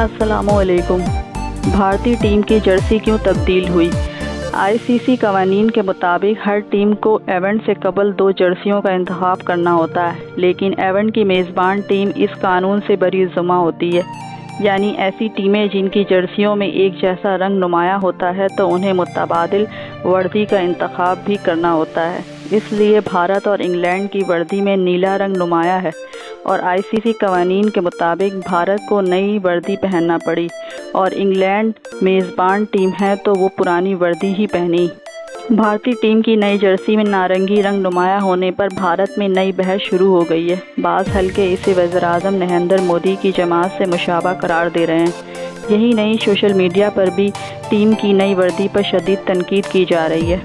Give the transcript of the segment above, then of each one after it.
अस्सलामुअलैकुम। भारतीय टीम की जर्सी क्यों तब्दील हुई? आईसीसी कवानीन के मुताबिक हर टीम को इवेंट से कबल 2 जर्सियों का इंतखाब करना होता है, लेकिन इवेंट की मेज़बान टीम इस कानून से बरीजुमा होती है। यानी ऐसी टीमें जिनकी जर्सियों में एक जैसा रंग नुमायाँ होता है तो उन्हें मुतबादिल वर्दी का इंतखाब भी करना होता है। इसलिए भारत और इंग्लैंड की वर्दी में नीला रंग नुमायाँ है और आईसीसी कवानीन के मुताबिक भारत को नई वर्दी पहनना पड़ी और इंग्लैंड मेज़बान टीम है तो वो पुरानी वर्दी ही पहनी। भारतीय टीम की नई जर्सी में नारंगी रंग नुमायाँ होने पर भारत में नई बहस शुरू हो गई है। बाज़ हल्के इसे वज़ीर-ए-आज़म नरेंद्र मोदी की जमात से मुशाबा करार दे रहे हैं। यही नहीं, सोशल मीडिया पर भी टीम की नई वर्दी पर शदीद तनकीद की जा रही है।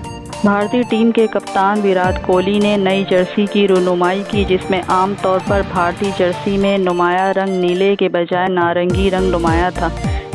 भारतीय टीम के कप्तान विराट कोहली ने नई जर्सी की रुनुमाई की, जिसमें आम तौर पर भारतीय जर्सी में नुमायाँ रंग नीले के बजाय नारंगी रंग नुमायाँ था,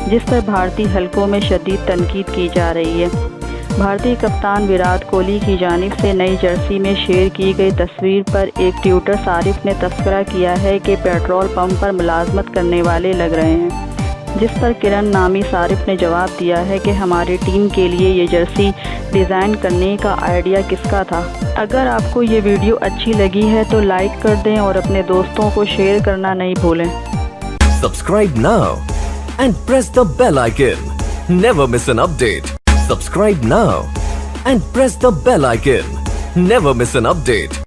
जिस पर भारतीय हलकों में शदीद तनकीद की जा रही है। भारतीय कप्तान विराट कोहली की जानिब से नई जर्सी में शेयर की गई तस्वीर पर एक ट्विटर सारिफ ने तस्करा किया है कि पेट्रोल पंप पर मुलाजमत करने वाले लग रहे हैं, जिस पर किरण नामी सारिफ ने जवाब दिया है कि हमारी टीम के लिए ये जर्सी डिज़ाइन करने का आइडिया किसका था। अगर आपको ये वीडियो अच्छी लगी है तो लाइक कर दें और अपने दोस्तों को शेयर करना नहीं भूलें। Subscribe now and press the bell icon. Never miss an update. Subscribe now and press the bell icon. Never miss an update.